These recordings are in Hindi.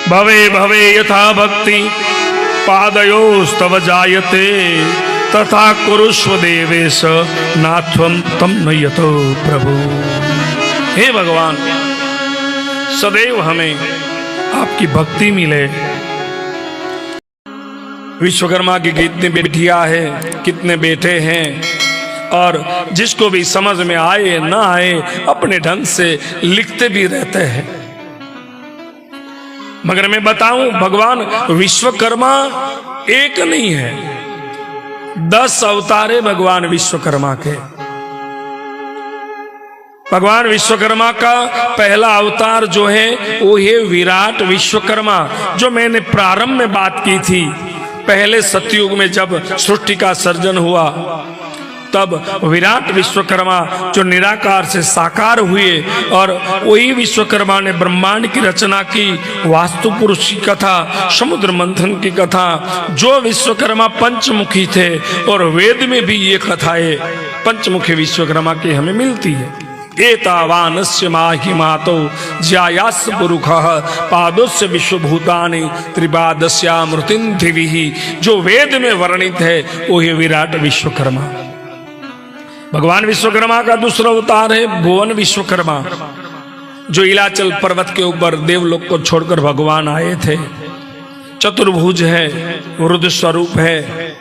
भवे भवे यथा भक्ति पादयोस्तव जायते तथा कुरुष्व देवेश नाथ्वं तम नयतो प्रभु। हे भगवान, सदैव हमें आपकी भक्ति मिले। विश्वकर्मा की कितनी बेटियां हैं, कितने बेटे हैं, और जिसको भी समझ में आए ना आए अपने ढंग से लिखते भी रहते हैं। मगर मैं बताऊं, भगवान विश्वकर्मा एक नहीं है, 10 अवतार है भगवान विश्वकर्मा के। भगवान विश्वकर्मा का पहला अवतार जो है वो है विराट विश्वकर्मा, जो मैंने प्रारंभ में बात की थी। पहले सतयुग में जब सृष्टि का सर्जन हुआ तब विराट विश्वकर्मा जो निराकार से साकार हुए, और वही विश्वकर्मा ने ब्रह्मांड की रचना की, वास्तु पुरुष की कथा, समुद्र मंथन की कथा। जो विश्वकर्मा पंचमुखी थे, और वेद में भी ये कथाएं पंचमुखी विश्वकर्मा की हमें मिलती है। एतावानस्य माहिमातो ज्यायास्य पुरुषः पादोस्य विश्वभूतानि त्रिपादस्यामृतिं दिविहि। जो वेद में वर्णित है वो है विराट विश्वकर्मा। भगवान विश्वकर्मा का दूसरा अवतार है भुवन विश्वकर्मा, जो इलाचल पर्वत के ऊपर देवलोक को छोड़कर भगवान आए थे। चतुर्भुज है, रुद्र स्वरूप है,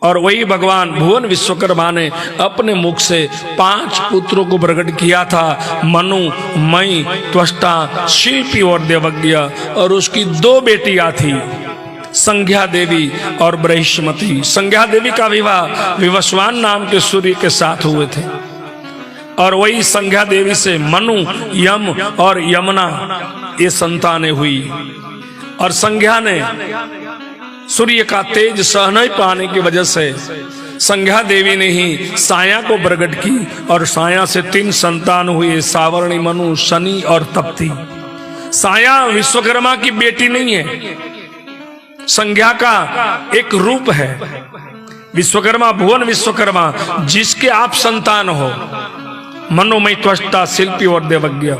और वही भगवान भुवन विश्वकर्मा ने अपने मुख से 5 पुत्रों को प्रकट किया था, मनु, मई, त्वष्टा, शिल्पी और देवज्ञ। और उसकी 2 बेटियां थी, संज्ञा देवी और बृहस्पति। संज्ञा देवी का विवाह विवस्वान नाम के सूर्य के साथ हुए थे, और वही संज्ञा देवी से मनु, यम और यमुना ये संतानें हुई। और संज्ञा ने सूर्य का तेज सह नहीं पाने की वजह से संज्ञा देवी ने ही साया को प्रकट की, और साया से 3 संतान हुए, सावर्णी, मनु, शनि और तप्ती। साया विश्वकर्मा की बेटी नहीं है, संज्ञा का एक रूप है। विश्वकर्मा भुवन विश्वकर्मा जिसके आप संतान हो, मनोमय, त्वष्टा, शिल्पी और देवज्ञ,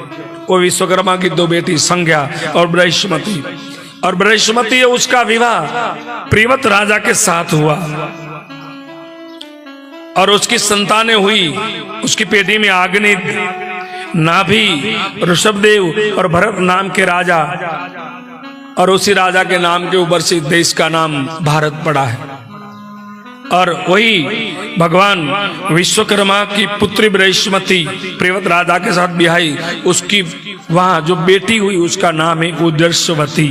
वो विश्वकर्मा की 2 बेटी संज्ञा और बृहस्पति। और बृहस्पति उसका विवाह प्रियव्रत राजा के साथ हुआ, और उसकी संतानें हुई। उसकी पेटी में अग्नि, नाभि, ऋषभदेव और भरत नाम के राजा, और उसी राजा के नाम के ऊपर से देश का नाम भारत पड़ा है। और वही भगवान विश्वकर्मा की पुत्री बृहस्पति प्रियव्रत राजा के साथ ब्याही, उसकी वहां जो बेटी हुई उसका नाम है उदर्शवती।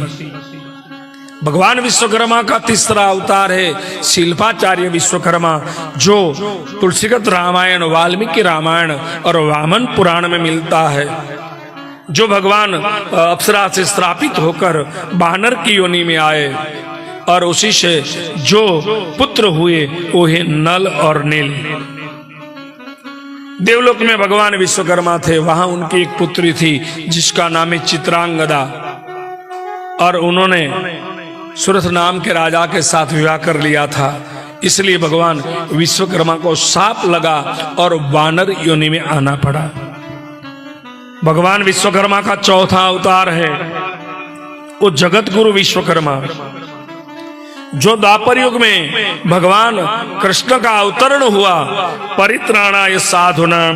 भगवान विश्वकर्मा का तीसरा अवतार है शिल्पाचार्य विश्वकर्मा, जो तुलसीगत रामायण, वाल्मीकि रामायण और वामन पुराण में मिलता है। जो भगवान अप्सरा से श्रापित होकर वानर की योनि में आए, और उसी से जो पुत्र हुए वो है नल और नील। देवलोक में भगवान विश्वकर्मा थे, वहां उनकी एक पुत्री थी जिसका नाम है चित्रांगदा, और उन्होंने सुरथ नाम के राजा के साथ विवाह कर लिया था। इसलिए भगवान विश्वकर्मा को शाप लगा और वानर योनि में आना पड़ा। भगवान विश्वकर्मा का चौथा अवतार है वो जगत गुरु विश्वकर्मा, जो द्वापर युग में भगवान कृष्ण का अवतरण हुआ। परित्राणाय साधूनां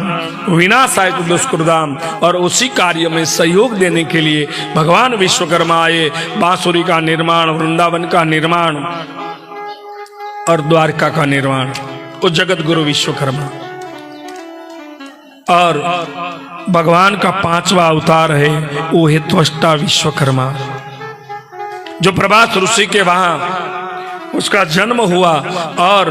विनाशाय दुष्कृतां, और उसी कार्य में सहयोग देने के लिए भगवान विश्वकर्मा आए। बांसुरी का निर्माण, वृंदावन का निर्माण और द्वारका का निर्माण, वो जगत गुरु विश्वकर्मा। और भगवान का 5वां अवतार है वो है त्वष्टा विश्वकर्मा, जो प्रभास ऋषि के वहां उसका जन्म हुआ, और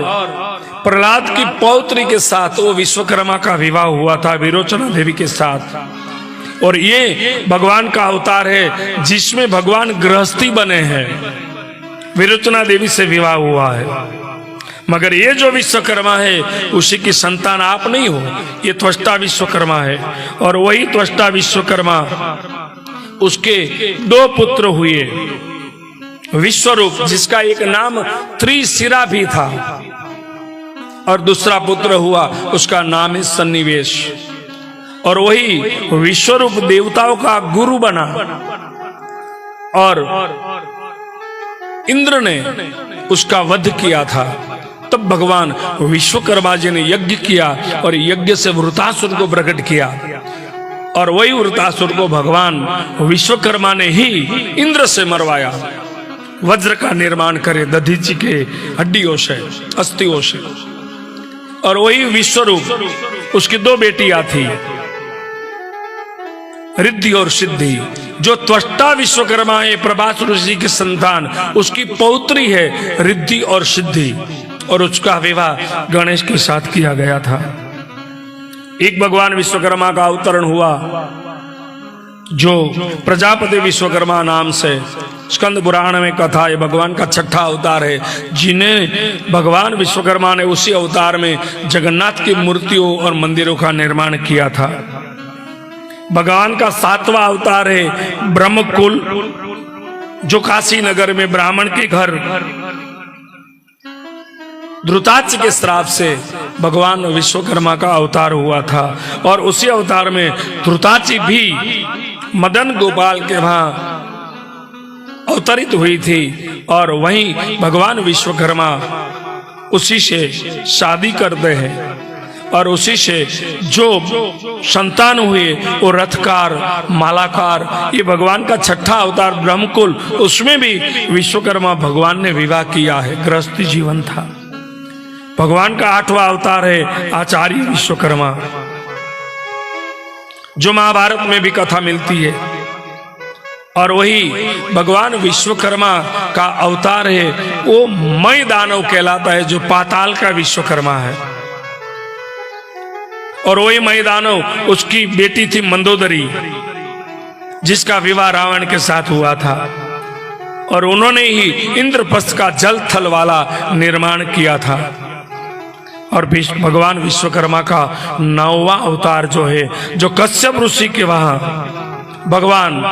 प्रहलाद की पौत्री के साथ वो विश्वकर्मा का विवाह हुआ था विरोचना देवी के साथ। और ये भगवान का अवतार है जिसमें भगवान गृहस्थी बने हैं, विरोचना देवी से विवाह हुआ है। मगर ये जो विश्वकर्मा है उसी की संतान आप नहीं हो, ये त्वष्टा विश्वकर्मा है। और वही त्वष्टा विश्वकर्मा, उसके 2 पुत्र हुए, विश्वरूप जिसका एक नाम त्रिशिरा भी था, और दूसरा पुत्र हुआ उसका नाम है सन्निवेश। और वही विश्वरूप देवताओं का गुरु बना, और इंद्र ने उसका वध किया था, तब भगवान विश्वकर्मा जी ने यज्ञ किया और यज्ञ से वृतासुर को प्रकट किया। और वही वृतासुर को भगवान विश्वकर्मा ने ही इंद्र से मरवाया, वज्र का निर्माण करे दधीचि के हड्डियों से, अस्थियों से। और वही विश्वरूप, उसकी दो बेटियां थी, रिद्धि और सिद्धि। जो त्वष्टा विश्वकर्मा है प्रभास ऋषि की संतान, उसकी पौत्री है रिद्धि और सिद्धि, और उसका विवाह गणेश के साथ किया गया था। एक भगवान विश्वकर्मा का अवतरण हुआ, जो प्रजापति विश्वकर्मा नाम से स्कंद पुराण में कथा है, भगवान का छठा अवतार है, जिन्हें भगवान विश्वकर्मा ने उसी अवतार में जगन्नाथ की मूर्तियों और मंदिरों का निर्माण किया था। भगवान का सातवां अवतार है ब्रह्मकुल, जो काशी नगर में ब्राह्मण के घर ध्रुताच के श्राप से भगवान विश्वकर्मा का अवतार हुआ था। और उसी अवतार में ध्रुताची भी मदन गोपाल के वहां अवतरित हुई थी, और वहीं भगवान विश्वकर्मा उसी से शादी करते हैं, और उसी से जो संतान हुए वो रथकार, मालाकार। ये भगवान का छठा अवतार ब्रह्मकुल, उसमें भी विश्वकर्मा भगवान ने विवाह किया है, गृहस्थी जीवन था। भगवान का आठवां अवतार है आचार्य विश्वकर्मा, जो महाभारत में भी कथा मिलती है। और वही भगवान विश्वकर्मा का अवतार है वो मय दानव कहलाता है, जो पाताल का विश्वकर्मा है। और वही मय दानव, उसकी बेटी थी मंदोदरी, जिसका विवाह रावण के साथ हुआ था, और उन्होंने ही इंद्रप्रस्थ का जल थल वाला निर्माण किया था। और भगवान विश्वकर्मा का 9वां अवतार जो है, जो कश्यप ऋषि के वहां भगवान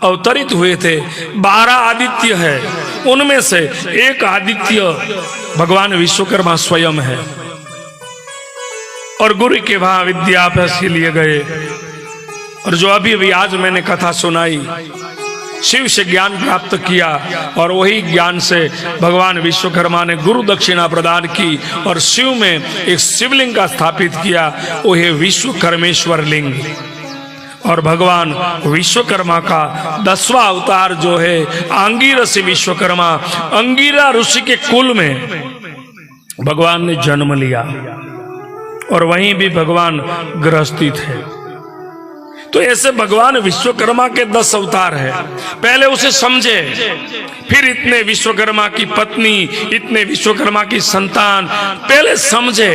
अवतरित हुए थे, 12 आदित्य है, उनमें से एक आदित्य भगवान विश्वकर्मा स्वयं है। और गुरु के वहां विद्याभ्यास के लिए गए, और जो अभी आज मैंने कथा सुनाई, शिव से ज्ञान प्राप्त किया, और वही ज्ञान से भगवान विश्वकर्मा ने गुरु दक्षिणा प्रदान की, और शिव में एक शिवलिंग का स्थापित किया, वो है विश्वकर्मेश्वर लिंग। और भगवान विश्वकर्मा का 10वां अवतार जो है आंगिरस विश्वकर्मा, अंगिरा ऋषि के कुल में भगवान ने जन्म लिया, और वहीं भी भगवान गृहस्थी थे। तो ऐसे भगवान विश्वकर्मा के 10 अवतार है। पहले उसे समझे, फिर इतने विश्वकर्मा की पत्नी, इतने विश्वकर्मा की संतान, पहले समझे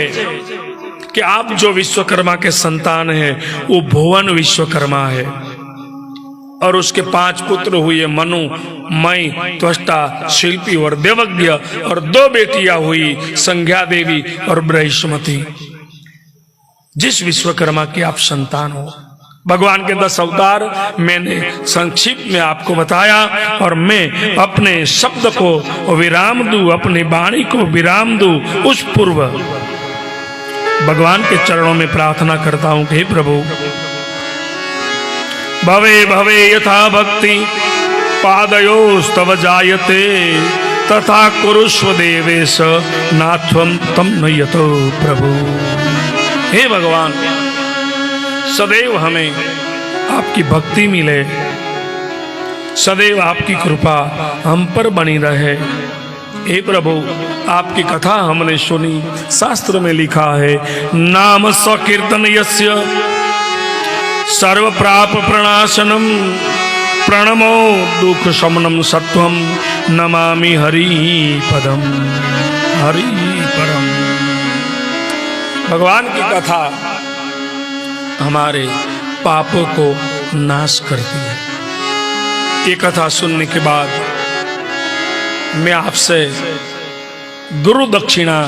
कि आप जो विश्वकर्मा के संतान है वो भुवन विश्वकर्मा है। और उसके 5 पुत्र हुए, मनु, मई, त्वष्टा, शिल्पी और देवज्ञ, और 2 बेटियां हुई, संज्ञा देवी और बृहस्पति। जिस विश्वकर्मा की आप संतान हो, भगवान के 10 अवतार मैंने संक्षिप्त में आपको बताया, और मैं अपने शब्द को विराम दूं, अपनी वाणी को विराम दूं उस पूर्व भगवान के चरणों में प्रार्थना करता हूं कि हे प्रभु, भवे भवे यथा भक्ति पादयोस्तव जायते, तथा कुरुष्व देवेश नाथ्वं तम नयतो प्रभु। हे भगवान, सदैव हमें आपकी भक्ति मिले, सदैव आपकी कृपा हम पर बनी रहे। हे प्रभु, आपकी कथा हमने सुनी, शास्त्र में लिखा है, नाम सकीर्तन यस्य सर्व प्राप प्रणाशनम, प्रणमो दुख शमनम सत्वम, नमामि हरि पदम, हरि परम। भगवान की कथा हमारे पापों को नाश करती है। ये कथा सुनने के बाद मैं आपसे गुरु दक्षिणा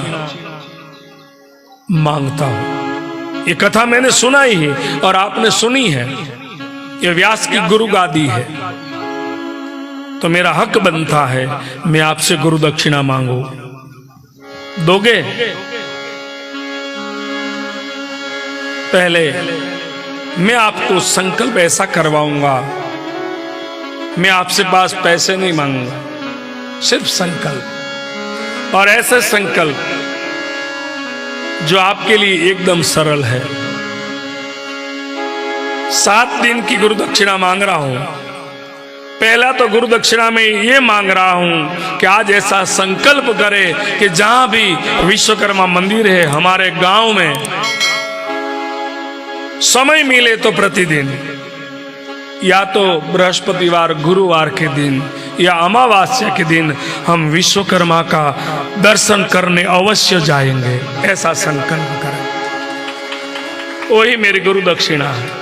मांगता हूं। ये कथा मैंने सुनाई है और आपने सुनी है, ये व्यास की गुरु गादी है, तो मेरा हक बनता है मैं आपसे गुरु दक्षिणा मांगू। दोगे? पहले मैं आपको संकल्प ऐसा करवाऊंगा मैं आपसे पास पैसे नहीं मांगूंगा, सिर्फ संकल्प, और ऐसे संकल्प जो आपके लिए एकदम सरल है। 7 दिन की गुरु दक्षिणा मांग रहा हूं। पहला तो गुरु दक्षिणा में ये मांग रहा हूं कि आज ऐसा संकल्प करे कि जहां भी विश्वकर्मा मंदिर है हमारे गांव में, समय मिले तो प्रतिदिन, या तो बृहस्पतिवार गुरुवार के दिन या अमावस्या के दिन हम विश्वकर्मा का दर्शन करने अवश्य जाएंगे। ऐसा संकल्प करें, वही मेरी गुरु दक्षिणा है।